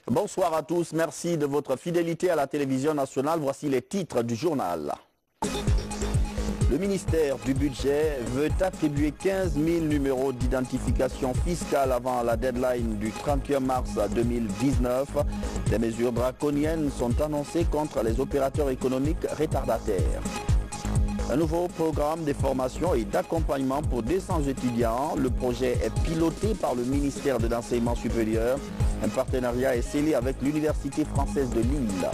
Bonsoir à tous, merci de votre fidélité à la télévision nationale. Voici les titres du journal. Le ministère du Budget veut attribuer 15 000 numéros d'identification fiscale avant la deadline du 31 mars 2019. Des mesures draconiennes sont annoncées contre les opérateurs économiques retardataires. Un nouveau programme de formation et d'accompagnement pour 200 étudiants. Le projet est piloté par le ministère de l'Enseignement supérieur. Un partenariat est scellé avec l'Université française de Lille.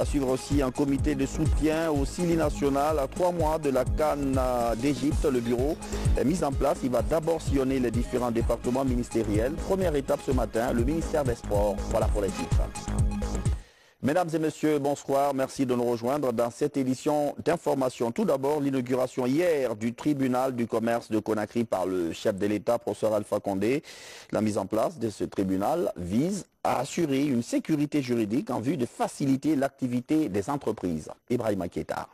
À suivre aussi un comité de soutien au Sili national à 3 mois de la CAN d'Égypte. Le bureau est mis en place. Il va d'abord sillonner les différents départements ministériels. Première étape ce matin, le ministère des Sports. Voilà pour les titres. Mesdames et messieurs, bonsoir. Merci de nous rejoindre dans cette édition d'information. Tout d'abord, l'inauguration hier du tribunal du commerce de Conakry par le chef de l'État, professeur Alpha Condé. La mise en place de ce tribunal vise à assurer une sécurité juridique en vue de faciliter l'activité des entreprises. Ibrahima Keita.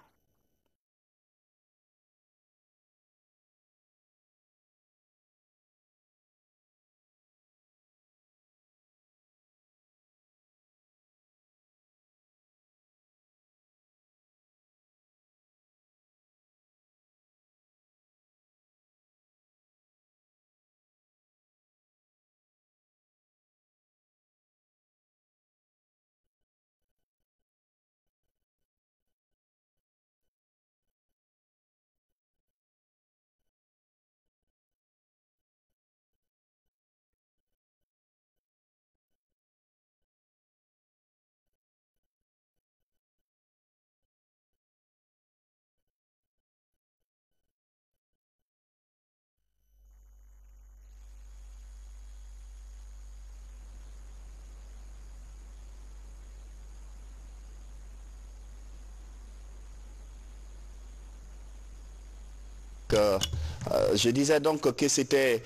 Je disais donc que c'était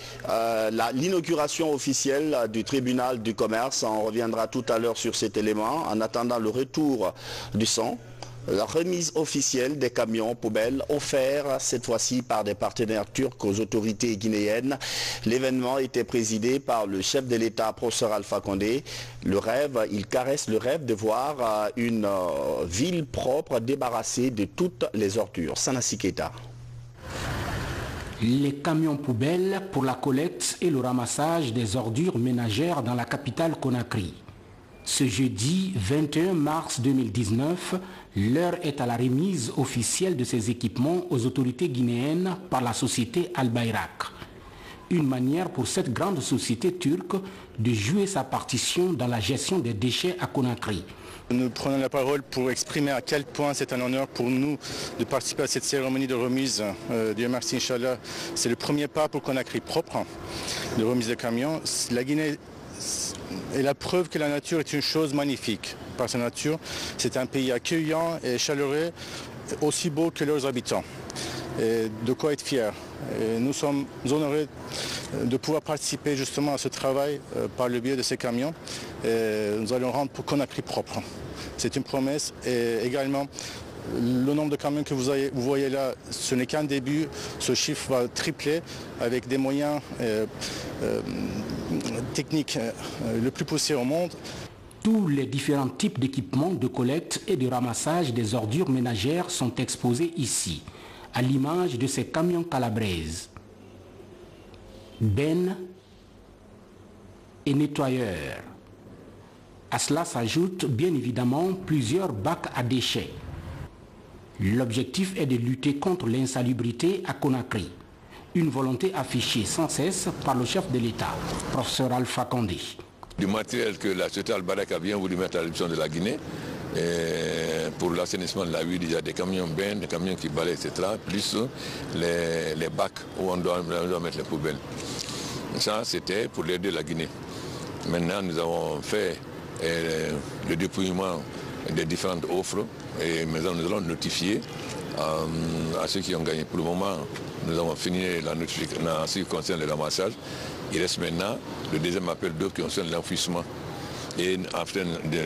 l'inauguration officielle du tribunal du commerce. On reviendra tout à l'heure sur cet élément. En attendant le retour du son, la remise officielle des camions poubelles offerts cette fois-ci par des partenaires turcs aux autorités guinéennes. L'événement était présidé par le chef de l'État, professeur Alpha Condé. Le rêve, il caresse le rêve de voir une ville propre débarrassée de toutes les ordures. Sanassi Keita. Les camions poubelles pour la collecte et le ramassage des ordures ménagères dans la capitale Conakry. Ce jeudi 21 mars 2019, l'heure est à la remise officielle de ces équipements aux autorités guinéennes par la société Al Bayrak. Une manière pour cette grande société turque de jouer sa partition dans la gestion des déchets à Conakry. Nous prenons la parole pour exprimer à quel point c'est un honneur pour nous de participer à cette cérémonie de remise. Dieu merci, Inch'Allah. C'est le premier pas pour Conakry propre, de remise de camions. La Guinée est la preuve que la nature est une chose magnifique. Par sa nature, c'est un pays accueillant et chaleureux, aussi beau que leurs habitants. Et de quoi être fiers. Et nous sommes honorés de pouvoir participer justement à ce travail par le biais de ces camions. Et nous allons rendre pour Conakry propre. C'est une promesse et également le nombre de camions que vous voyez là, ce n'est qu'un début. Ce chiffre va tripler avec des moyens techniques le plus poussés au monde. Tous les différents types d'équipements de collecte et de ramassage des ordures ménagères sont exposés ici, à l'image de ces camions calabraises. Bennes et nettoyeurs. À cela s'ajoutent bien évidemment plusieurs bacs à déchets. L'objectif est de lutter contre l'insalubrité à Conakry. Une volonté affichée sans cesse par le chef de l'État, professeur Alpha Condé. Du matériel que la société Al Bayrak a bien voulu mettre à la disposition de la Guinée pour l'assainissement de la ville, il y a des camions bennes, des camions qui balayent, etc., plus les bacs où on doit mettre les poubelles. Ça, c'était pour l'aider la Guinée. Maintenant, nous avons fait le dépouillement des différentes offres et maintenant nous allons notifier à ceux qui ont gagné. Pour le moment, nous avons fini la notification en ce qui concerne le ramassage. Il reste maintenant le deuxième appel d'offres qui concerne l'enfouissement. Et après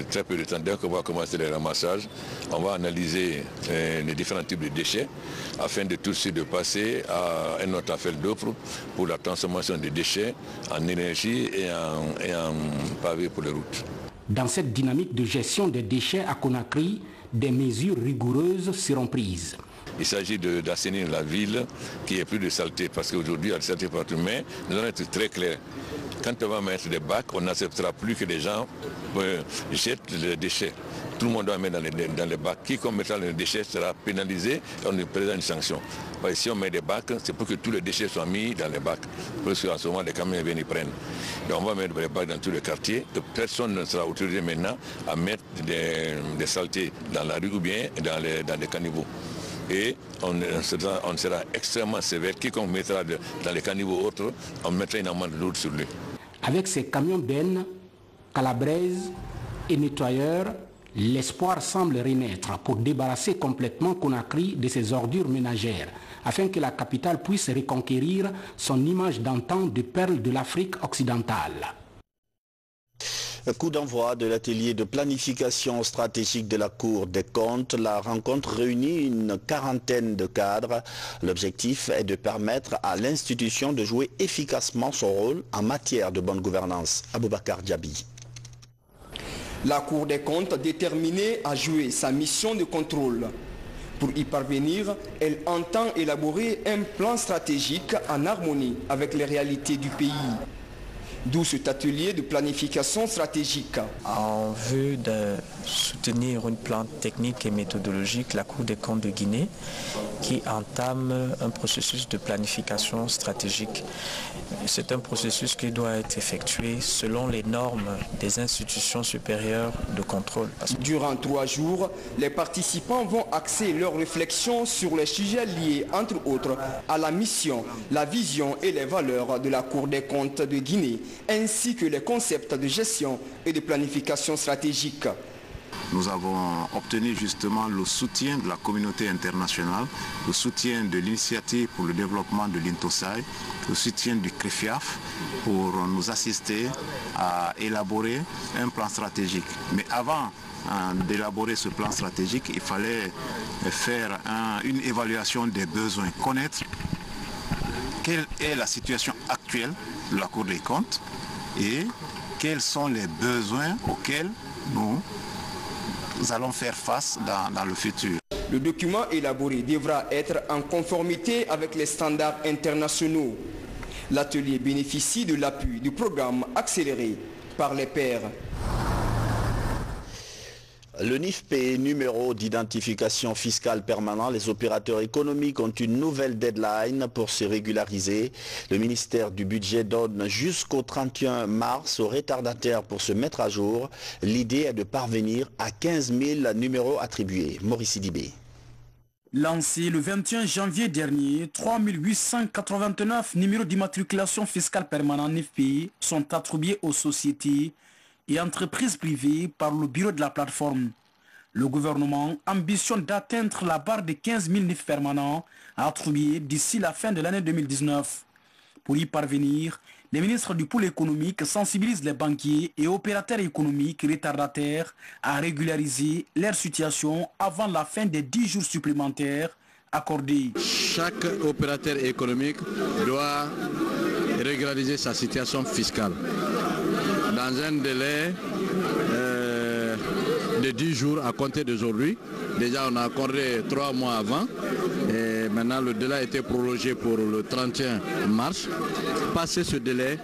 très peu de temps, dès qu'on va commencer les ramassages, on va analyser les différents types de déchets afin de tout de suite de passer à un autre appel d'offres pour la transformation des déchets en énergie et en pavé pour les routes. Dans cette dynamique de gestion des déchets à Conakry, des mesures rigoureuses seront prises. Il s'agit d'assainir la ville, qu'il n'y ait plus de saleté, parce qu'aujourd'hui il y a de saleté partout, mais nous allons être très clairs. Quand on va mettre des bacs, on n'acceptera plus que les gens jettent les déchets. Tout le monde doit mettre dans les bacs. Quiconque mettra les déchets sera pénalisé et on lui présente une sanction. Parce que si on met des bacs, c'est pour que tous les déchets soient mis dans les bacs. Parce qu'en ce moment, les camions viennent y prennent. Et on va mettre des bacs dans tous les quartiers. Personne ne sera autorisé maintenant à mettre des saletés dans la rue ou bien dans les caniveaux. Et on sera extrêmement sévère. Quiconque mettra dans les caniveaux autres, on mettra une amende lourde sur lui. Avec ces camions bennes, calabraises et nettoyeurs, l'espoir semble renaître pour débarrasser complètement Conakry de ses ordures ménagères, afin que la capitale puisse reconquérir son image d'antan de perle de l'Afrique occidentale. Coup d'envoi de l'atelier de planification stratégique de la Cour des comptes. La rencontre réunit une quarantaine de cadres. L'objectif est de permettre à l'institution de jouer efficacement son rôle en matière de bonne gouvernance. Aboubacar Diaby. La Cour des comptes déterminée à jouer sa mission de contrôle. Pour y parvenir, elle entend élaborer un plan stratégique en harmonie avec les réalités du pays. D'où cet atelier de planification stratégique. En vue de soutenir une plan technique et méthodologique, la Cour des comptes de Guinée qui entame un processus de planification stratégique. C'est un processus qui doit être effectué selon les normes des institutions supérieures de contrôle. Durant 3 jours, les participants vont axer leurs réflexions sur les sujets liés, entre autres, à la mission, la vision et les valeurs de la Cour des comptes de Guinée, ainsi que les concepts de gestion et de planification stratégique. Nous avons obtenu justement le soutien de la communauté internationale, le soutien de l'initiative pour le développement de l'Intosai, le soutien du CREFIAF pour nous assister à élaborer un plan stratégique. Mais avant d'élaborer ce plan stratégique, il fallait faire une évaluation des besoins, connaître quelle est la situation actuelle de la Cour des comptes et quels sont les besoins auxquels nous allons faire face dans le futur. Le document élaboré devra être en conformité avec les standards internationaux. L'atelier bénéficie de l'appui du programme accéléré par les pairs. Le NIFP, numéro d'identification fiscale permanent, les opérateurs économiques ont une nouvelle deadline pour se régulariser. Le ministère du Budget donne jusqu'au 31 mars aux retardataires pour se mettre à jour. L'idée est de parvenir à 15 000 numéros attribués. Maurice Sidibé. Lancé le 21 janvier dernier, 3 889 numéros d'immatriculation fiscale permanent NIFP sont attribués aux sociétés et entreprises privées par le bureau de la plateforme. Le gouvernement ambitionne d'atteindre la barre de 15 000 NIF permanents attribués d'ici la fin de l'année 2019. Pour y parvenir, les ministres du pôle économique sensibilisent les banquiers et opérateurs économiques retardataires à régulariser leur situation avant la fin des 10 jours supplémentaires accordés. Chaque opérateur économique doit régulariser sa situation fiscale dans un délai de 10 jours à compter d'aujourd'hui. Déjà on a accordé 3 mois avant et maintenant le délai a été prolongé pour le 31 mars. Passé ce délai,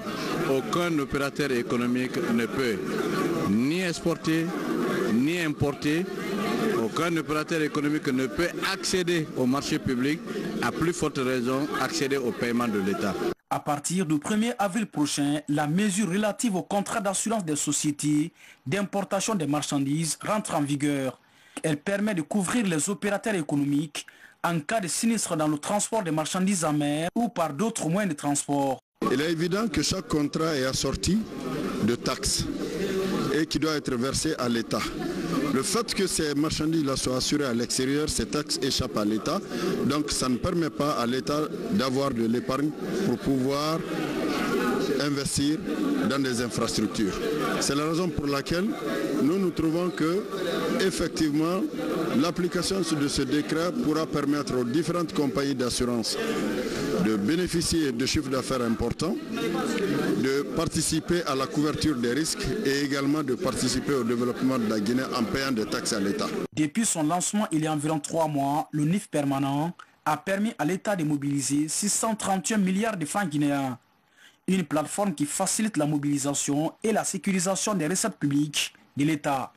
aucun opérateur économique ne peut ni exporter ni importer. Aucun opérateur économique ne peut accéder au marché public, à plus forte raison accéder au paiement de l'État. À partir du 1er avril prochain, la mesure relative au contrat d'assurance des sociétés d'importation des marchandises rentre en vigueur. Elle permet de couvrir les opérateurs économiques en cas de sinistre dans le transport des marchandises en mer ou par d'autres moyens de transport. Il est évident que chaque contrat est assorti de taxes et qui doit être versé à l'État. Le fait que ces marchandises-là soient assurées à l'extérieur, ces taxes échappent à l'État. Donc ça ne permet pas à l'État d'avoir de l'épargne pour pouvoir investir dans des infrastructures. C'est la raison pour laquelle nous trouvons que, effectivement, l'application de ce décret pourra permettre aux différentes compagnies d'assurance de bénéficier de chiffres d'affaires importants, de participer à la couverture des risques et également de participer au développement de la Guinée en payant des taxes à l'État. Depuis son lancement il y a environ 3 mois, le NIF permanent a permis à l'État de mobiliser 631 milliards de francs guinéens. Une plateforme qui facilite la mobilisation et la sécurisation des recettes publiques de l'État.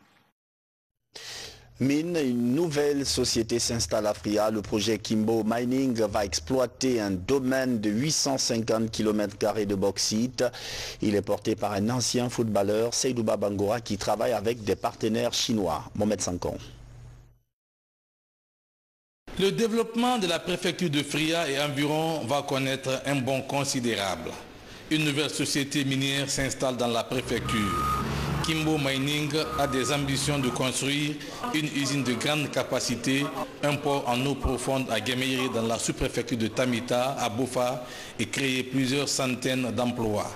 Mine, une nouvelle société s'installe à Fria. Le projet Kimbo Mining va exploiter un domaine de 850 km² de bauxite. Il est porté par un ancien footballeur, Seydouba Bangora, qui travaille avec des partenaires chinois. Mohamed Sankon. Le développement de la préfecture de Fria et environ va connaître un bond considérable. Une nouvelle société minière s'installe dans la préfecture. Kimbo Mining a des ambitions de construire une usine de grande capacité, un port en eau profonde à Guéméry dans la sous-préfecture de Tamita, à Bofa, et créer plusieurs centaines d'emplois.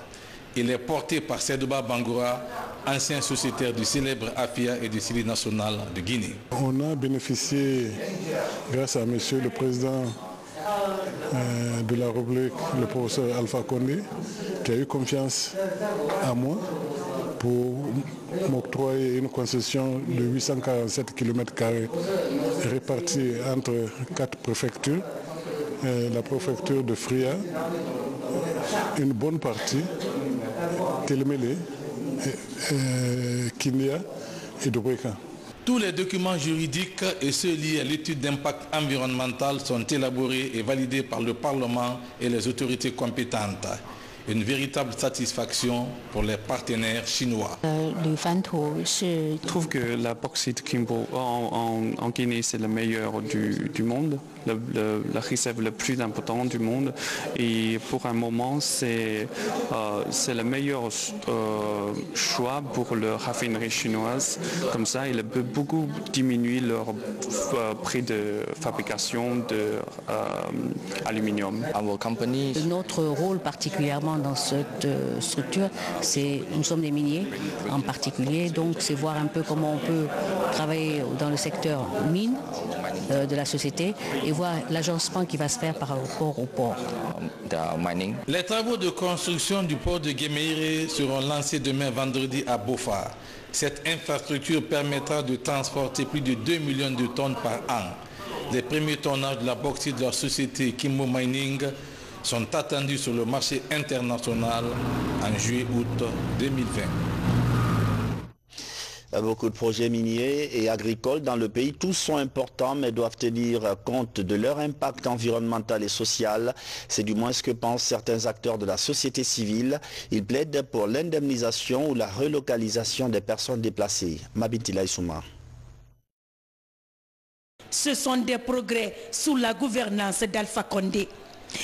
Il est porté par Seydouba Bangora, ancien sociétaire du célèbre AFIA et du Sili national de Guinée. On a bénéficié, grâce à monsieur le président de la République, le professeur Alpha Condé, qui a eu confiance à moi pour m'octroyer une concession de 847 km² répartie entre 4 préfectures. La préfecture de Fria, une bonne partie, Télémélé, Kindia et Dobrekan. Tous les documents juridiques et ceux liés à l'étude d'impact environnemental sont élaborés et validés par le Parlement et les autorités compétentes. Une véritable satisfaction pour les partenaires chinois. Je trouve que la bauxite Kimbo en Guinée, c'est le meilleur du monde, la réserve la plus importante du monde. Et pour un moment, c'est le meilleur choix pour la raffinerie chinoise. Comme ça, il peut beaucoup diminuer leur prix de fabrication d'aluminium. Notre rôle particulièrement dans cette structure, c'est nous sommes des miniers en particulier, donc c'est voir un peu comment on peut travailler dans le secteur mine de la société et voir l'agencement qui va se faire par rapport au port. Les travaux de construction du port de Guéméry seront lancés demain vendredi à Bofa. Cette infrastructure permettra de transporter plus de 2 millions de tonnes par an. Les premiers tonnages de la bauxite de la société Kimbo Mining sont attendus sur le marché international en juillet-août 2020. Beaucoup de projets miniers et agricoles dans le pays, tous sont importants mais doivent tenir compte de leur impact environnemental et social. C'est du moins ce que pensent certains acteurs de la société civile. Ils plaident pour l'indemnisation ou la relocalisation des personnes déplacées. Mabintila Issouma. Ce sont des progrès sous la gouvernance d'Alpha Condé.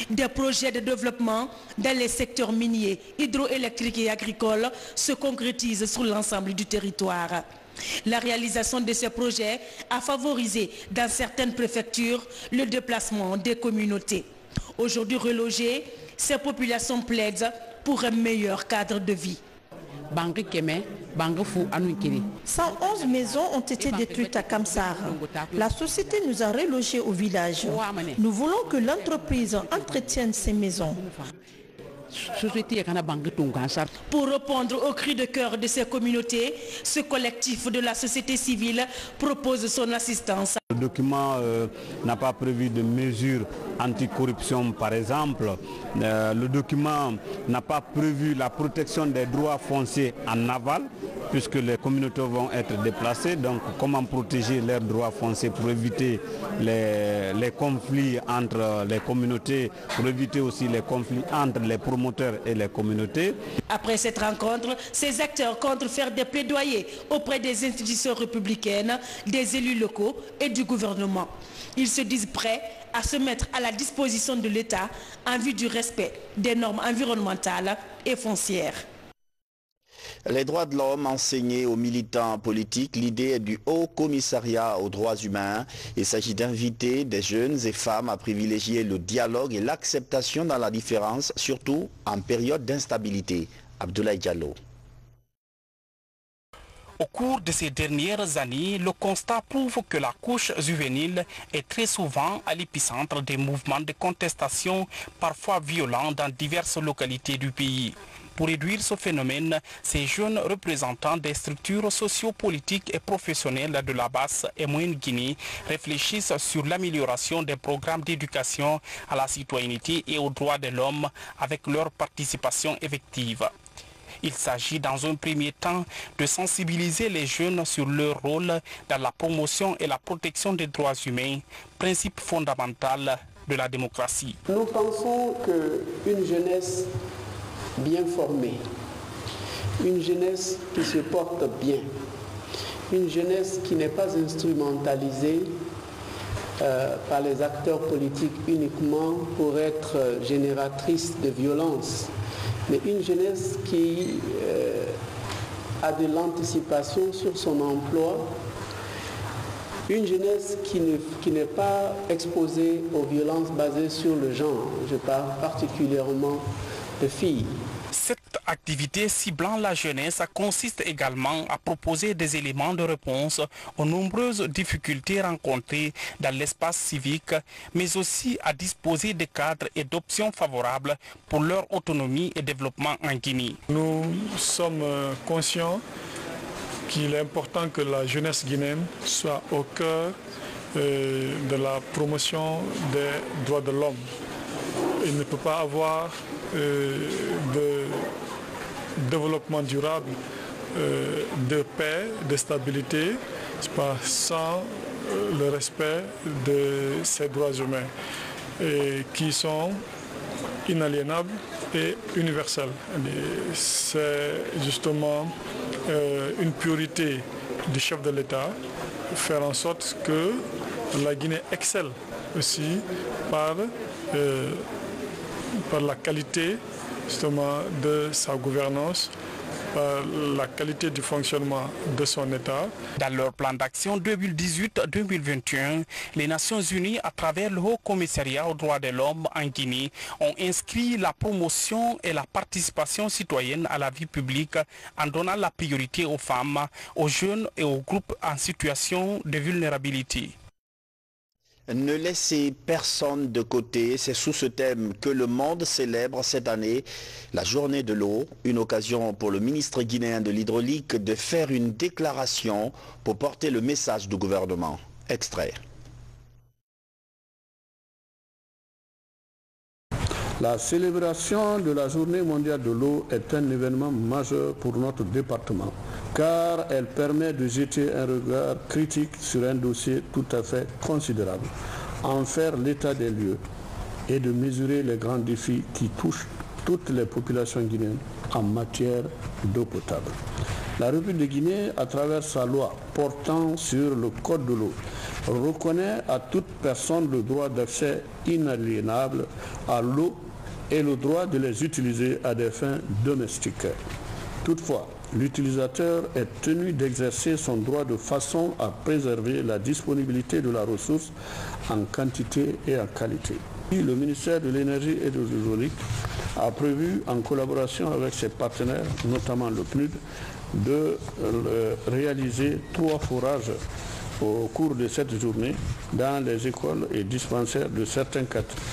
Des projets de développement dans les secteurs miniers, hydroélectriques et agricoles se concrétisent sur l'ensemble du territoire. La réalisation de ces projets a favorisé dans certaines préfectures le déplacement des communautés. Aujourd'hui relogées, ces populations plaident pour un meilleur cadre de vie. 111 maisons ont été détruites à Kamsar. La société nous a relogés au village. Nous voulons que l'entreprise entretienne ces maisons. Pour répondre au cri de cœur de ces communautés, ce collectif de la société civile propose son assistance. Le document n'a pas prévu de mesures anticorruption par exemple. Le document n'a pas prévu la protection des droits fonciers en aval puisque les communautés vont être déplacées. Donc comment protéger leurs droits fonciers pour éviter les conflits entre les communautés, pour éviter aussi les conflits entre les promoteurs et les communautés. Après cette rencontre, ces acteurs comptent faire des plaidoyers auprès des institutions républicaines, des élus locaux et du gouvernement. Ils se disent prêts à se mettre à la disposition de l'État en vue du respect des normes environnementales et foncières. Les droits de l'homme enseignés aux militants politiques, l'idée est du Haut Commissariat aux droits humains. Il s'agit d'inviter des jeunes et femmes à privilégier le dialogue et l'acceptation dans la différence, surtout en période d'instabilité. Abdoulaye Diallo. Au cours de ces dernières années, le constat prouve que la couche juvénile est très souvent à l'épicentre des mouvements de contestation, parfois violents dans diverses localités du pays. Pour réduire ce phénomène, ces jeunes représentants des structures sociopolitiques et professionnelles de la basse et moyenne Guinée réfléchissent sur l'amélioration des programmes d'éducation à la citoyenneté et aux droits de l'homme avec leur participation effective. Il s'agit dans un premier temps de sensibiliser les jeunes sur leur rôle dans la promotion et la protection des droits humains, principe fondamental de la démocratie. Nous pensons qu'une jeunesse bien formée, une jeunesse qui se porte bien, une jeunesse qui n'est pas instrumentalisée par les acteurs politiques uniquement pour être génératrice de violence, mais une jeunesse qui a de l'anticipation sur son emploi, une jeunesse qui n'est pas exposée aux violences basées sur le genre. Je parle particulièrement de filles. Cette activité ciblant la jeunesse consiste également à proposer des éléments de réponse aux nombreuses difficultés rencontrées dans l'espace civique, mais aussi à disposer de cadres et d'options favorables pour leur autonomie et développement en Guinée. Nous sommes conscients qu'il est important que la jeunesse guinéenne soit au cœur de la promotion des droits de l'homme. Il ne peut pas avoir de développement durable, de paix, de stabilité, sans le respect de ces droits humains qui sont inaliénables et universels. C'est justement une priorité du chef de l'État, faire en sorte que la Guinée excelle aussi par la qualité justement de sa gouvernance, par la qualité du fonctionnement de son État. Dans leur plan d'action 2018-2021, les Nations Unies, à travers le Haut Commissariat aux droits de l'homme en Guinée, ont inscrit la promotion et la participation citoyenne à la vie publique en donnant la priorité aux femmes, aux jeunes et aux groupes en situation de vulnérabilité. Ne laissez personne de côté, c'est sous ce thème que le monde célèbre cette année la journée de l'eau, une occasion pour le ministre guinéen de l'hydraulique de faire une déclaration pour porter le message du gouvernement. Extrait. La célébration de la journée mondiale de l'eau est un événement majeur pour notre département, car elle permet de jeter un regard critique sur un dossier tout à fait considérable, en faire l'état des lieux et de mesurer les grands défis qui touchent toutes les populations guinéennes en matière d'eau potable. La République de Guinée, à travers sa loi portant sur le code de l'eau, reconnaît à toute personne le droit d'accès inaliénable à l'eau et le droit de les utiliser à des fins domestiques. Toutefois, l'utilisateur est tenu d'exercer son droit de façon à préserver la disponibilité de la ressource en quantité et en qualité. Le ministère de l'Énergie et de l'Hydraulique a prévu, en collaboration avec ses partenaires, notamment le PNUD, de réaliser 3 forages au cours de cette journée dans les écoles et dispensaires de certains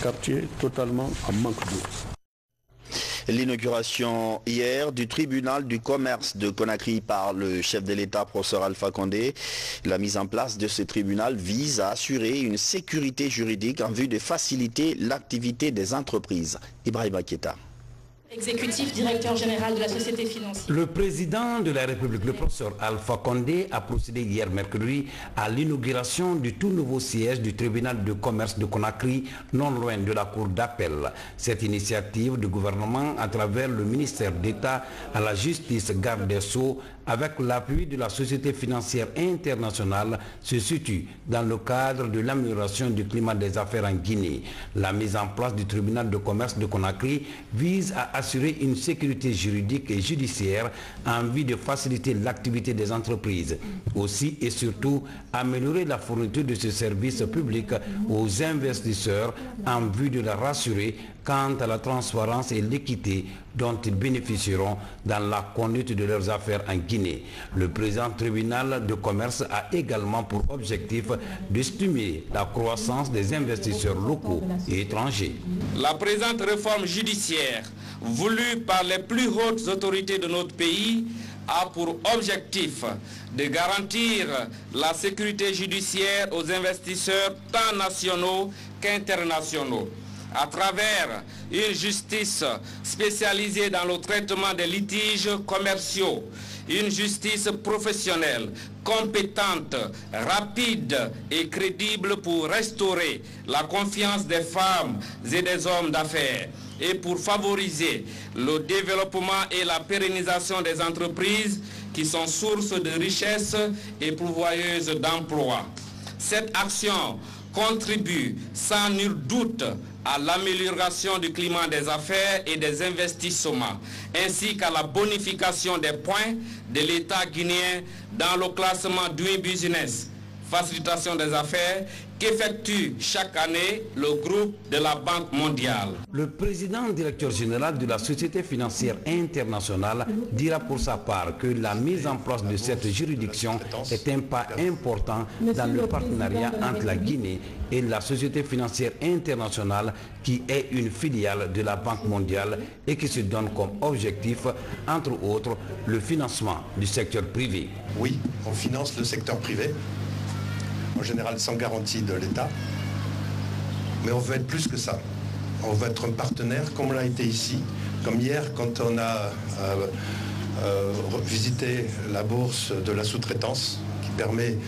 quartiers totalement en manque d'eau. L'inauguration hier du tribunal du commerce de Conakry par le chef de l'État, professeur Alpha Condé. La mise en place de ce tribunal vise à assurer une sécurité juridique en vue de faciliter l'activité des entreprises. Ibrahima Keita. Exécutif directeur général de la société financière. Le président de la République, le professeur Alpha Condé, a procédé hier mercredi à l'inauguration du tout nouveau siège du tribunal de commerce de Conakry, non loin de la cour d'appel. Cette initiative du gouvernement, à travers le ministère d'État à la justice, garde des Sceaux, avec l'appui de la Société financière internationale, se situe dans le cadre de l'amélioration du climat des affaires en Guinée. La mise en place du tribunal de commerce de Conakry vise à assurer une sécurité juridique et judiciaire en vue de faciliter l'activité des entreprises. Aussi et surtout, améliorer la fourniture de ce service public aux investisseurs en vue de les rassurer quant à la transparence et l'équité dont ils bénéficieront dans la conduite de leurs affaires en Guinée. Le président du tribunal de commerce a également pour objectif de stimuler la croissance des investisseurs locaux et étrangers. La présente réforme judiciaire, voulue par les plus hautes autorités de notre pays, a pour objectif de garantir la sécurité judiciaire aux investisseurs tant nationaux qu'internationaux, à travers une justice spécialisée dans le traitement des litiges commerciaux, une justice professionnelle, compétente, rapide et crédible pour restaurer la confiance des femmes et des hommes d'affaires et pour favoriser le développement et la pérennisation des entreprises qui sont source de richesse et pourvoyeuses d'emplois. Cette action contribue sans nul doute à l'amélioration du climat des affaires et des investissements, ainsi qu'à la bonification des points de l'État guinéen dans le classement Doing Business, facilitation des affaires, qu'effectue chaque année le groupe de la Banque mondiale. Le président directeur général de la Société financière internationale dira pour sa part que la mise en place de cette juridiction est un pas important dans le partenariat entre la Guinée et la Société financière internationale qui est une filiale de la Banque mondiale et qui se donne comme objectif, entre autres, le financement du secteur privé. Oui, on finance le secteur privé, en général sans garantie de l'État, mais on veut être plus que ça. On veut être un partenaire comme on l'a été ici, comme hier quand on a visité la bourse de la sous-traitance qui permet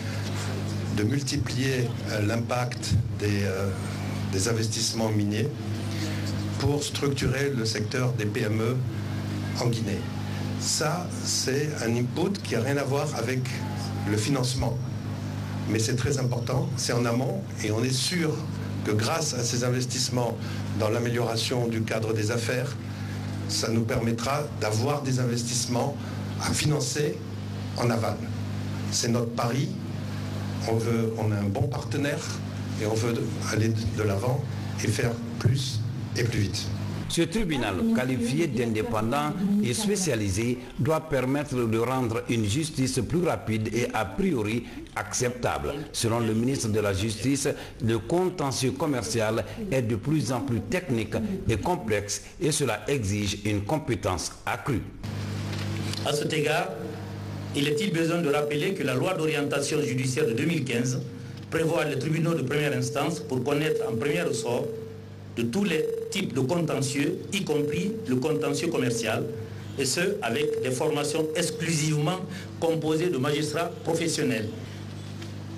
de multiplier l'impact des investissements miniers pour structurer le secteur des PME en Guinée. Ça, c'est un input qui n'a rien à voir avec le financement. Mais c'est très important, c'est en amont et on est sûr que grâce à ces investissements dans l'amélioration du cadre des affaires, ça nous permettra d'avoir des investissements à financer en aval. C'est notre pari, on a un bon partenaire et on veut aller de l'avant et faire plus et plus vite. Ce tribunal, qualifié d'indépendant et spécialisé, doit permettre de rendre une justice plus rapide et a priori acceptable. Selon le ministre de la Justice, le contentieux commercial est de plus en plus technique et complexe et cela exige une compétence accrue. À cet égard, il est-il besoin de rappeler que la loi d'orientation judiciaire de 2015 prévoit les tribunaux de première instance pour connaître en premier ressort de tous les types de contentieux, y compris le contentieux commercial, et ce, avec des formations exclusivement composées de magistrats professionnels.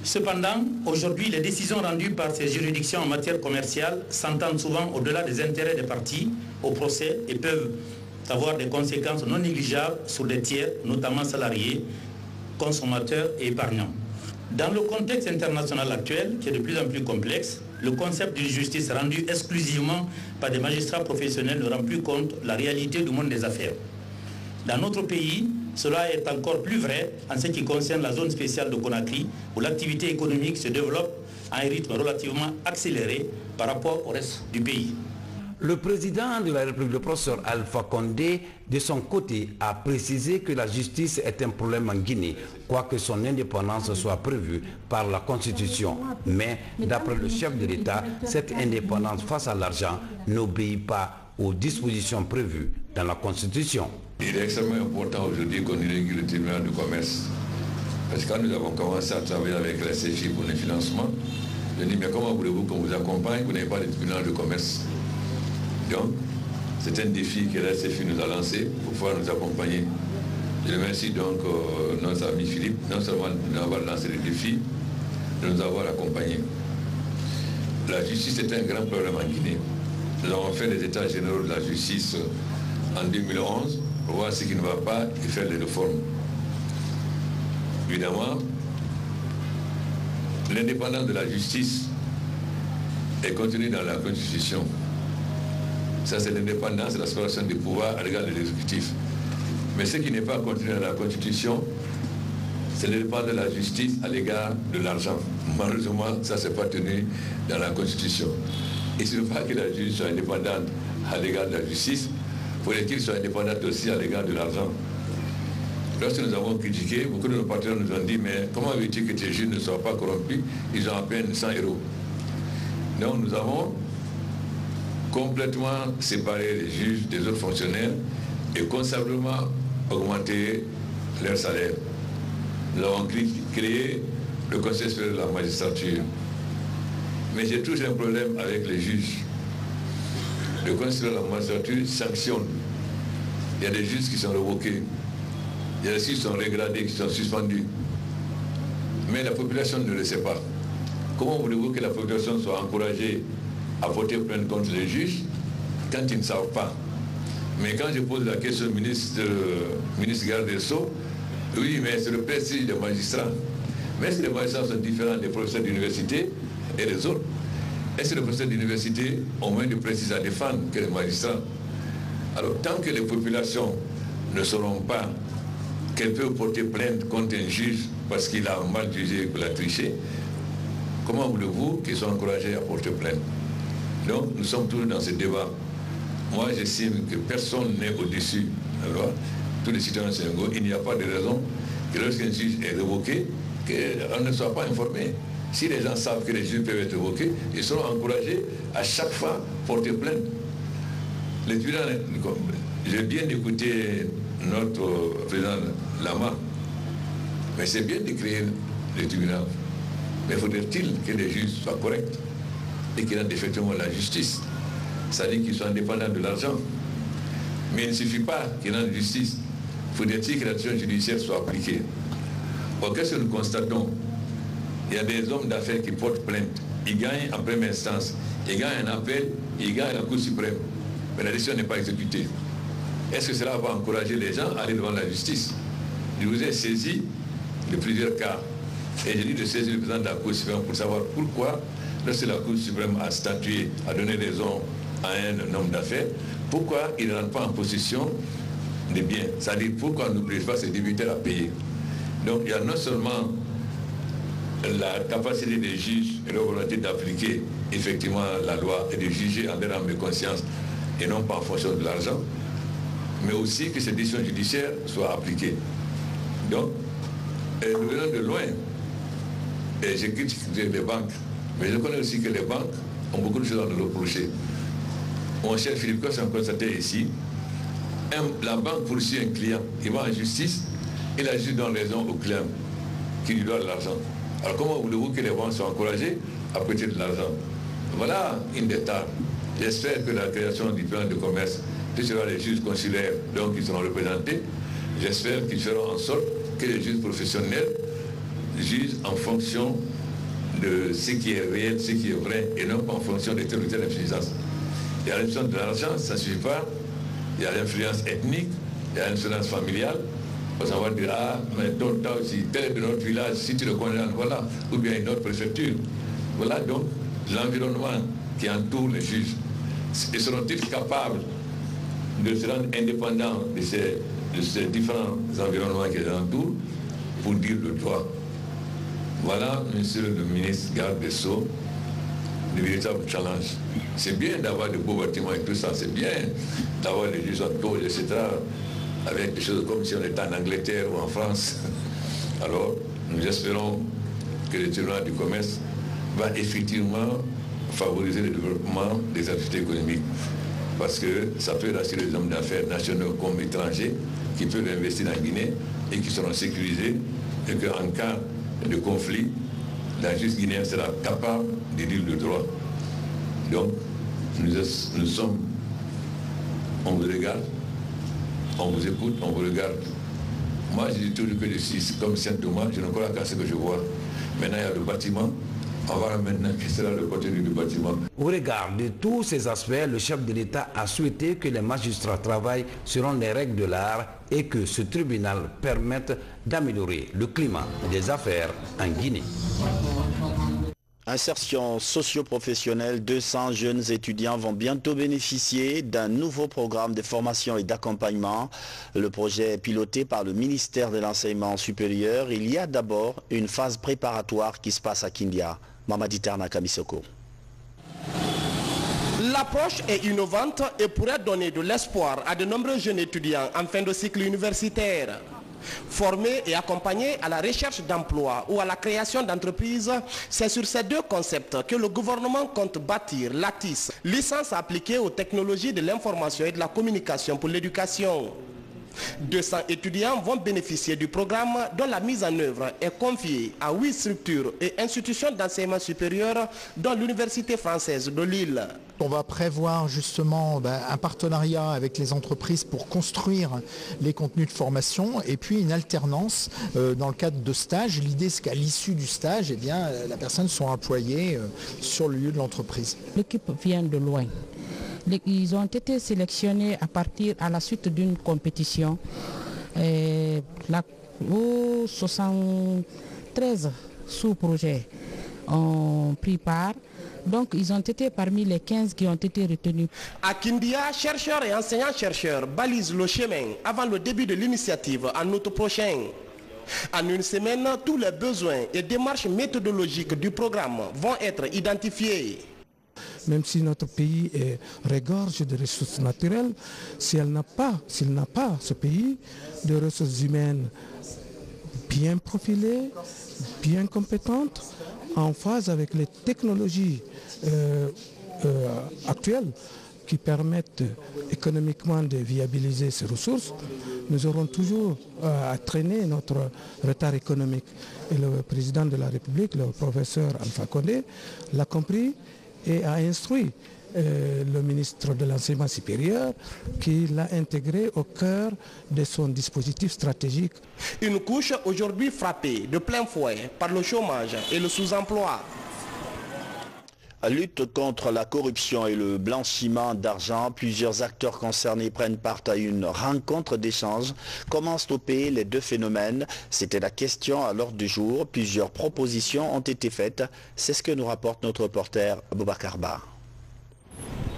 Cependant, aujourd'hui, les décisions rendues par ces juridictions en matière commerciale s'entendent souvent au-delà des intérêts des parties au procès et peuvent avoir des conséquences non négligeables sur des tiers, notamment salariés, consommateurs et épargnants. Dans le contexte international actuel, qui est de plus en plus complexe, le concept d'une justice rendue exclusivement par des magistrats professionnels ne rend plus compte de la réalité du monde des affaires. Dans notre pays, cela est encore plus vrai en ce qui concerne la zone spéciale de Conakry, où l'activité économique se développe à un rythme relativement accéléré par rapport au reste du pays. Le président de la République, le professeur Alpha Condé, de son côté, a précisé que la justice est un problème en Guinée, quoique son indépendance soit prévue par la Constitution. Mais, d'après le chef de l'État, cette indépendance face à l'argent n'obéit pas aux dispositions prévues dans la Constitution. Il est extrêmement important aujourd'hui qu'on inaugure le tribunal de commerce. Parce que quand nous avons commencé à travailler avec la CFI pour le financement, je dis, mais comment voulez-vous qu'on vous accompagne, vous n'avez pas de tribunal de commerce? Donc, c'est un défi que la CFI nous a lancé pour pouvoir nous accompagner. Je remercie donc notre ami Philippe, non seulement de nous avoir lancé le défi, de nous avoir accompagnés. La justice est un grand problème en Guinée. Nous avons fait les états généraux de la justice en 2011 pour voir ce qui ne va pas et faire des réformes. Évidemment, l'indépendance de la justice est contenue dans la Constitution. Ça, c'est l'indépendance et la séparation des pouvoirs à l'égard de l'exécutif. Mais ce qui n'est pas contenu dans la Constitution, c'est l'indépendance de la justice à l'égard de l'argent. Malheureusement, ça, c'est pas tenu dans la Constitution. Et ce n'est pas que la justice soit indépendante à l'égard de la justice, il faudrait qu'il soit indépendant aussi à l'égard de l'argent. Lorsque nous avons critiqué, beaucoup de nos partenaires nous ont dit, mais comment veut-il que ces juges ne soient pas corrompus? Ils ont à peine 100 euros. Donc nous avons complètement séparé les juges des autres fonctionnaires et considérablement augmenté leur salaire. Nous avons créé le Conseil supérieur de la magistrature. Mais j'ai toujours un problème avec les juges. Le Conseil supérieur de la magistrature sanctionne. Il y a des juges qui sont révoqués. Il y a des juges qui sont régradés, qui sont suspendus. Mais la population ne le sait pas. Comment voulez-vous que la population soit encouragée à porter plainte contre les juges quand ils ne savent pas? Mais quand je pose la question au ministre garde des Sceaux, oui, mais c'est le prestige des magistrats. Mais est-ce que les magistrats sont différents des professeurs d'université et des autres? Est-ce que les professeurs d'université ont moins de prestige à défendre que les magistrats? Alors, tant que les populations ne sauront pas qu'elles peuvent porter plainte contre un juge parce qu'il a mal jugé ou l'a triché, comment voulez-vous qu'ils soient encouragés à porter plainte? Donc, nous sommes toujours dans ce débat. Moi, j'estime que personne n'est au-dessus de la loi. Tous les citoyens sont égaux. Il n'y a pas de raison que lorsqu'un juge est révoqué, qu'on ne soit pas informé. Si les gens savent que les juges peuvent être révoqués, ils seront encouragés à chaque fois porter plainte. Les tribunaux, j'ai bien écouté notre président Lama, mais c'est bien de créer les tribunaux. Mais faudrait-il que les juges soient corrects et qu'ils rendent effectivement la justice? C'est-à-dire qu'ils soient indépendants de l'argent. Mais il ne suffit pas qu'ils rendent justice. Faudrait-il que l'action judiciaire soit appliquée? Or, qu'est-ce que nous constatons? Il y a des hommes d'affaires qui portent plainte. Ils gagnent en première instance. Ils gagnent un appel, ils gagnent à la Cour suprême. Mais la décision n'est pas exécutée. Est-ce que cela va encourager les gens à aller devant la justice? Je vous ai saisi de plusieurs cas. Et j'ai dit de saisir le président de la Cour suprême pour savoir pourquoi, lorsque la Cour suprême a statué, a donné raison à un homme d'affaires, pourquoi il ne rentre pas en possession des biens? C'est-à-dire pourquoi on n'oblige pas ces débiteurs à payer? Donc il y a non seulement la capacité des juges et leur volonté d'appliquer effectivement la loi et de juger en leur âme et conscience et non pas en fonction de l'argent, mais aussi que ces décisions judiciaires soient appliquées. Donc, nous venons de loin. Et je critique les banques, mais je connais aussi que les banques ont beaucoup de choses à nous reprocher. Mon cher Philippe Cosse a constaté ici, la banque poursuit un client, il va en justice, et la justice donne raison au client qui lui doit de l'argent. Alors comment voulez-vous que les banques soient encouragées à prêter de l'argent? Voilà une des tables. J'espère que la création du plan de commerce, ce sera les juges consulaires, donc ils seront représentés. J'espère qu'ils feront en sorte que les juges professionnels jugent en fonction de ce qui est réel, ce qui est vrai, et non pas en fonction des telle ou telle insuffisance. Il y a l'influence de l'argent, ça ne suffit pas. Il y a l'influence ethnique, il y a l'influence familiale. On va dire, ah, mais ton temps aussi, tel est de notre village, si tu le connais, voilà, ou bien une autre préfecture. Voilà donc l'environnement qui entoure les juges. Et seront-ils capables de se rendre indépendants de ces différents environnements qui les entourent pour dire le droit? Voilà, monsieur le ministre garde des Sceaux, le véritable challenge. C'est bien d'avoir de beaux bâtiments et tout ça, c'est bien d'avoir des juges en tour, etc., avec des choses comme si on était en Angleterre ou en France. Alors, nous espérons que le tribunal du commerce va effectivement favoriser le développement des activités économiques. Parce que ça peut rassurer les hommes d'affaires nationaux comme étrangers qui peuvent investir en Guinée et qui seront sécurisés et qu'en cas de conflit, la justice guinéenne sera capable de dire le droit. Donc, nous sommes, on vous regarde, on vous écoute, on vous regarde. Moi, je dis toujours que je suis comme Saint Thomas, je ne crois qu'à ce que je vois. Maintenant, il y a le bâtiment. On va maintenant qui sera le contenu du bâtiment. Au regard de tous ces aspects, le chef de l'État a souhaité que les magistrats travaillent selon les règles de l'art et que ce tribunal permette d'améliorer le climat des affaires en Guinée. Insertion socio-professionnelle, 200 jeunes étudiants vont bientôt bénéficier d'un nouveau programme de formation et d'accompagnement. Le projet est piloté par le ministère de l'Enseignement supérieur. Il y a d'abord une phase préparatoire qui se passe à Kindia. Mamadi Terna Kamisoko. L'approche est innovante et pourrait donner de l'espoir à de nombreux jeunes étudiants en fin de cycle universitaire. Formés et accompagnés à la recherche d'emploi ou à la création d'entreprises, c'est sur ces deux concepts que le gouvernement compte bâtir l'ATIS, licence appliquée aux technologies de l'information et de la communication pour l'éducation. 200 étudiants vont bénéficier du programme dont la mise en œuvre est confiée à 8 structures et institutions d'enseignement supérieur dont l'Université française de Lille. On va prévoir justement un partenariat avec les entreprises pour construire les contenus de formation et puis une alternance dans le cadre de stage. L'idée c'est qu'à l'issue du stage, la personne soit employée sur le lieu de l'entreprise. L'équipe vient de loin. Ils ont été sélectionnés à la suite d'une compétition. 73 sous-projets ont pris part. Donc ils ont été parmi les 15 qui ont été retenus. À Kindia, chercheurs et enseignants-chercheurs balisent le chemin avant le début de l'initiative en août prochain. En une semaine, tous les besoins et démarches méthodologiques du programme vont être identifiés. Même si notre pays regorge de ressources naturelles, s'il n'a pas ce pays de ressources humaines bien profilées, bien compétentes, en phase avec les technologies actuelles qui permettent économiquement de viabiliser ces ressources, nous aurons toujours à traîner notre retard économique. Et le président de la République, le professeur Alpha Condé, l'a compris et a instruit le ministre de l'Enseignement supérieur qui l'a intégré au cœur de son dispositif stratégique. Une couche aujourd'hui frappée de plein fouet par le chômage et le sous-emploi. À lutte contre la corruption et le blanchiment d'argent, plusieurs acteurs concernés prennent part à une rencontre d'échange. Comment stopper les deux phénomènes? C'était la question à l'ordre du jour. Plusieurs propositions ont été faites. C'est ce que nous rapporte notre reporter Boubacar Ba.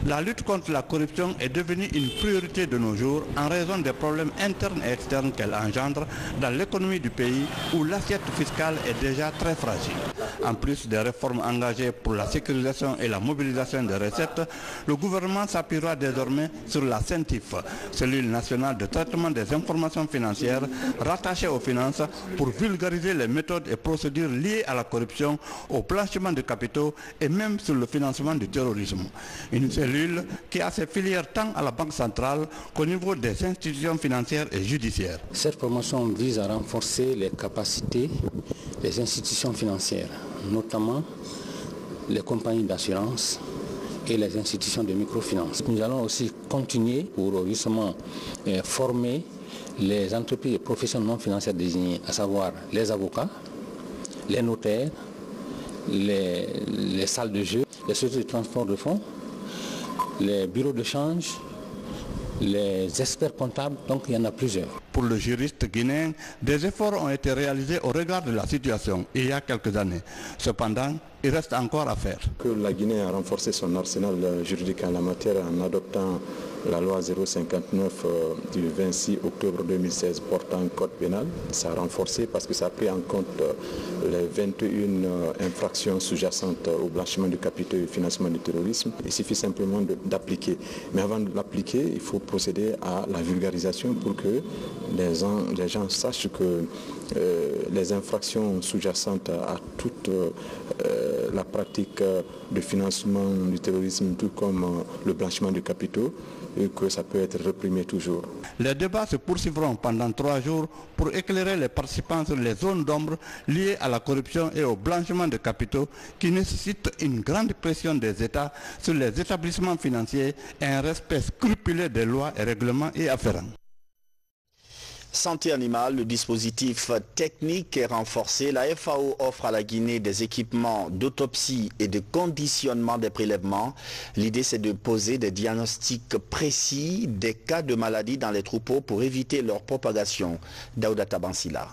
La lutte contre la corruption est devenue une priorité de nos jours en raison des problèmes internes et externes qu'elle engendre dans l'économie du pays où l'assiette fiscale est déjà très fragile. En plus des réformes engagées pour la sécurisation et la mobilisation des recettes, le gouvernement s'appuiera désormais sur la CENTIF, cellule nationale de traitement des informations financières rattachée aux finances pour vulgariser les méthodes et procédures liées à la corruption, au blanchiment de capitaux et même sur le financement du terrorisme. Une cellule qui a ses filières tant à la Banque centrale qu'au niveau des institutions financières et judiciaires. Cette promotion vise à renforcer les capacités des institutions financières, notamment les compagnies d'assurance et les institutions de microfinance. Nous allons aussi continuer pour justement former les entreprises et professions non financières désignées, à savoir les avocats, les notaires, les salles de jeu, les sociétés de transport de fonds, les bureaux de change, les experts comptables, donc il y en a plusieurs. Pour le juriste guinéen, des efforts ont été réalisés au regard de la situation il y a quelques années. Cependant, il reste encore à faire. Que la Guinée a renforcé son arsenal juridique en la matière en adoptant la loi 059 du 26 octobre 2016 portant code pénal. Ça a renforcé parce que ça a pris en compte les 21 infractions sous-jacentes au blanchiment de capitaux et au financement du terrorisme. Il suffit simplement d'appliquer. Mais avant de l'appliquer, il faut procéder à la vulgarisation pour que les gens sachent que les infractions sous-jacentes à toute la pratique de financement du terrorisme, tout comme le blanchiment de capitaux, et que ça peut être réprimé toujours. Les débats se poursuivront pendant 3 jours pour éclairer les participants sur les zones d'ombre liées à la corruption et au blanchiment de capitaux qui nécessitent une grande pression des États sur les établissements financiers et un respect scrupuleux des lois et règlements y afférents. Santé animale, le dispositif technique est renforcé. La FAO offre à la Guinée des équipements d'autopsie et de conditionnement des prélèvements. L'idée, c'est de poser des diagnostics précis des cas de maladie dans les troupeaux pour éviter leur propagation. Daouda Tabansila.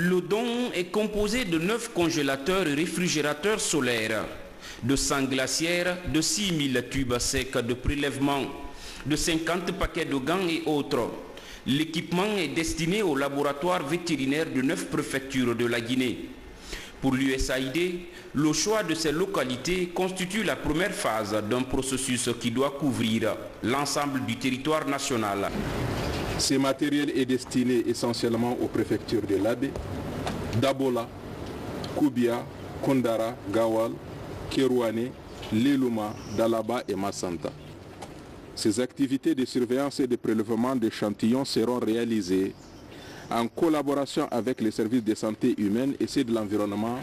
Le don est composé de 9 congélateurs et réfrigérateurs solaires, de 100 glacières, de 6000 tubes secs de prélèvement, de 50 paquets de gants et autres. L'équipement est destiné au laboratoire vétérinaire de 9 préfectures de la Guinée. Pour l'USAID, le choix de ces localités constitue la première phase d'un processus qui doit couvrir l'ensemble du territoire national. Ce matériel est destiné essentiellement aux préfectures de l'Abe, d'Abola, Koubia, Kondara, Gawal, Kerouane, Leluma, Dalaba et Massanta. Ces activités de surveillance et de prélèvement d'échantillons seront réalisées en collaboration avec les services de santé humaine et ceux de l'environnement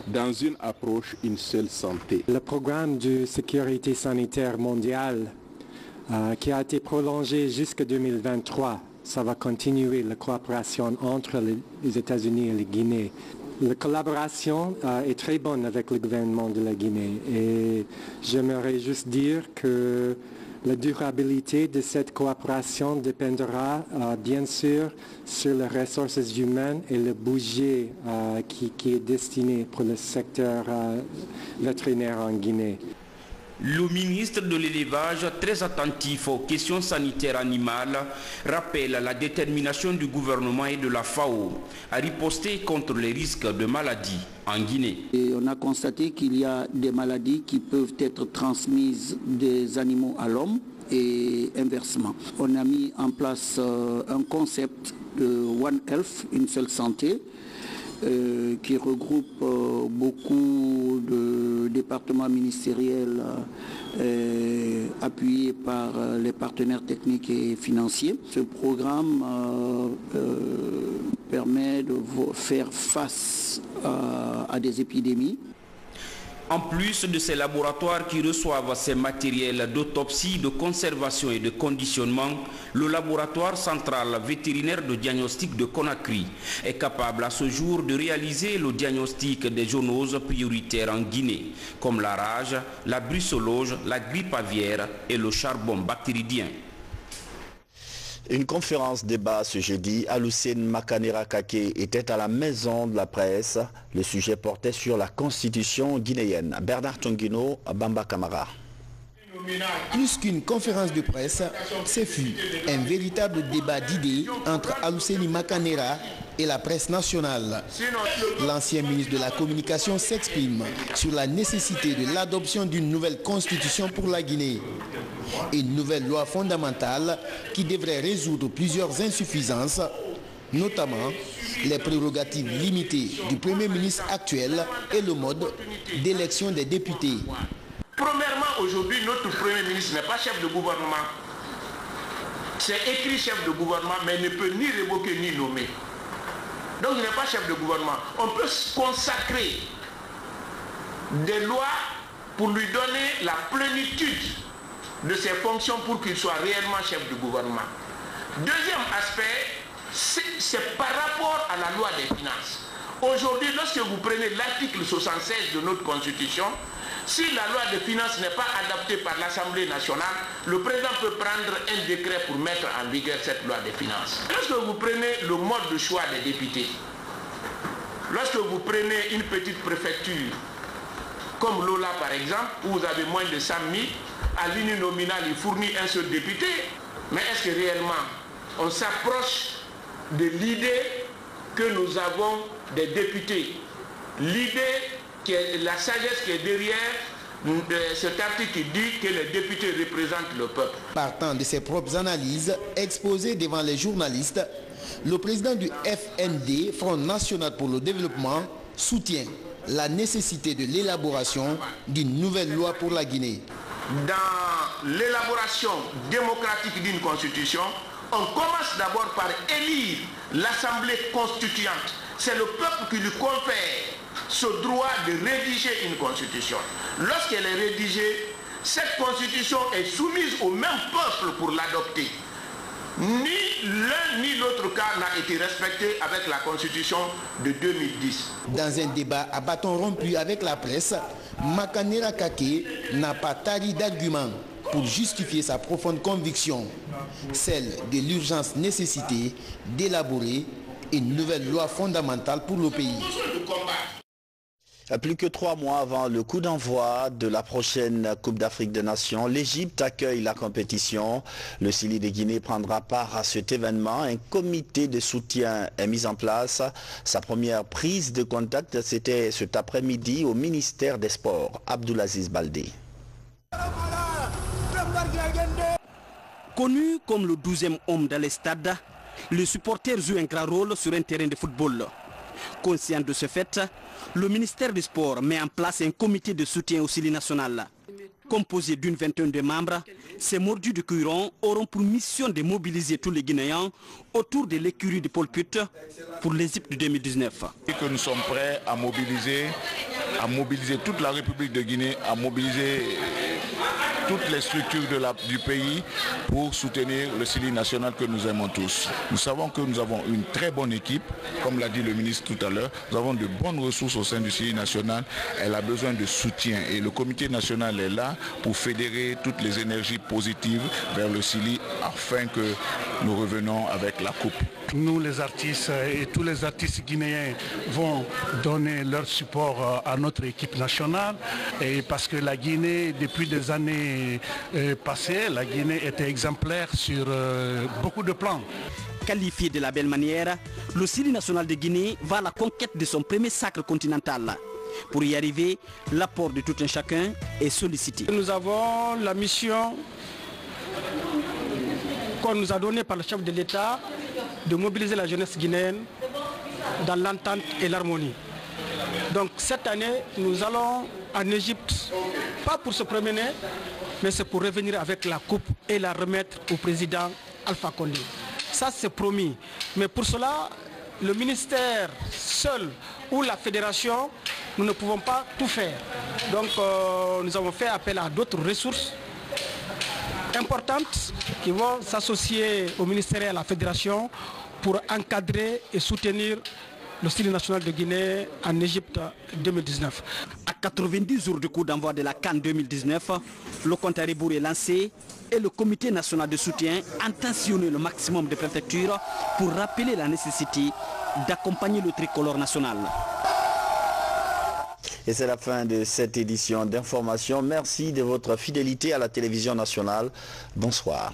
dans une approche une seule santé. Le programme de sécurité sanitaire mondiale qui a été prolongé jusqu'en 2023, ça va continuer la coopération entre les États-Unis et la Guinée. La collaboration est très bonne avec le gouvernement de la Guinée et j'aimerais juste dire que la durabilité de cette coopération dépendra bien sûr sur les ressources humaines et le budget qui est destiné pour le secteur vétérinaire en Guinée. Le ministre de l'élevage, très attentif aux questions sanitaires animales, rappelle la détermination du gouvernement et de la FAO à riposter contre les risques de maladies en Guinée. Et on a constaté qu'il y a des maladies qui peuvent être transmises des animaux à l'homme et inversement. On a mis en place un concept de One Health, une seule santé, qui regroupe beaucoup de départements ministériels appuyés par les partenaires techniques et financiers. Ce programme permet de faire face à des épidémies. En plus de ces laboratoires qui reçoivent ces matériels d'autopsie, de conservation et de conditionnement, le laboratoire central vétérinaire de diagnostic de Conakry est capable à ce jour de réaliser le diagnostic des zoonoses prioritaires en Guinée, comme la rage, la brucellose, la grippe aviaire et le charbon bactéridien. Une conférence débat ce jeudi. Alucene Makanera Kake était à la maison de la presse. Le sujet portait sur la constitution guinéenne. Bernard Tonguino, Bamba Camara. Plus qu'une conférence de presse, ce fut un véritable débat d'idées entre Alucene Makanera et la presse nationale. L'ancien ministre de la Communication s'exprime sur la nécessité de l'adoption d'une nouvelle constitution pour la Guinée. Une nouvelle loi fondamentale qui devrait résoudre plusieurs insuffisances, notamment les prérogatives limitées du Premier ministre actuel et le mode d'élection des députés. Premièrement, aujourd'hui, notre Premier ministre n'est pas chef de gouvernement. C'est écrit chef de gouvernement, mais il ne peut ni révoquer ni nommer. Donc il n'est pas chef de gouvernement. On peut consacrer des lois pour lui donner la plénitude de ses fonctions pour qu'il soit réellement chef de gouvernement. Deuxième aspect, c'est par rapport à la loi des finances. Aujourd'hui, lorsque vous prenez l'article 76 de notre Constitution, si la loi des finances n'est pas adoptée par l'Assemblée nationale, le président peut prendre un décret pour mettre en vigueur cette loi des finances. Lorsque vous prenez le mode de choix des députés, lorsque vous prenez une petite préfecture, comme Lola par exemple, où vous avez moins de 100 000, à l'uninominal, il fournit un seul député. Mais est-ce que réellement, on s'approche de l'idée que nous avons des députés? L'idée, la sagesse qui est derrière cet article qui dit que les députés représentent le peuple. Partant de ses propres analyses exposées devant les journalistes, le président du FND, Front National pour le Développement, soutient la nécessité de l'élaboration d'une nouvelle loi pour la Guinée. Dans l'élaboration démocratique d'une constitution, on commence d'abord par élire l'Assemblée constituante. C'est le peuple qui lui confère ce droit de rédiger une constitution. Lorsqu'elle est rédigée, cette constitution est soumise au même peuple pour l'adopter. Ni l'un ni l'autre cas n'a été respecté avec la constitution de 2010. Dans un débat à bâton rompu avec la presse, Makanera Kake n'a pas tari d'arguments pour justifier sa profonde conviction, celle de l'urgence nécessité d'élaborer une nouvelle loi fondamentale pour le pays. Plus que 3 mois avant le coup d'envoi de la prochaine Coupe d'Afrique des Nations, l'Égypte accueille la compétition. Le Sili de Guinée prendra part à cet événement. Un comité de soutien est mis en place. Sa première prise de contact, c'était cet après-midi au ministère des Sports. Abdoulaziz Baldé. Connu comme le 12e homme dans les stades, le supporter joue un grand rôle sur un terrain de football. Conscient de ce fait, le ministère des Sports met en place un comité de soutien au Sili national. Composé d'une vingtaine de membres, ces mordus de cuiron auront pour mission de mobiliser tous les Guinéens autour de l'écurie de Paul Put pour l'Égypte de 2019. Que nous sommes prêts à mobiliser toute la République de Guinée, à mobiliser toutes les structures du pays pour soutenir le Sili national que nous aimons tous. Nous savons que nous avons une très bonne équipe, comme l'a dit le ministre tout à l'heure. Nous avons de bonnes ressources au sein du Sili national. Elle a besoin de soutien et le comité national est là pour fédérer toutes les énergies positives vers le Sili afin que nous revenons avec la coupe. Nous les artistes et tous les artistes guinéens vont donner leur support à notre équipe nationale et parce que la Guinée, depuis des années passées, la Guinée était exemplaire sur beaucoup de plans. Qualifié de la belle manière, le Sili national de Guinée va à la conquête de son premier sacre continental. Pour y arriver, l'apport de tout un chacun est sollicité. Nous avons la mission qu'on nous a donnée par le chef de l'État de mobiliser la jeunesse guinéenne dans l'entente et l'harmonie. Donc cette année, nous allons en Égypte, pas pour se promener, mais c'est pour revenir avec la coupe et la remettre au président Alpha Condé. Ça c'est promis. Mais pour cela, le ministère seul ou la fédération, nous ne pouvons pas tout faire. Donc nous avons fait appel à d'autres ressources importantes qui vont s'associer au ministère et à la fédération pour encadrer et soutenir le Sili national de Guinée en Égypte 2019. À 90 jours du coup d'envoi de la CAN 2019, le compte à rebours est lancé et le comité national de soutien entend sillonner le maximum de préfectures pour rappeler la nécessité d'accompagner le tricolore national. Et c'est la fin de cette édition d'information. Merci de votre fidélité à la télévision nationale. Bonsoir.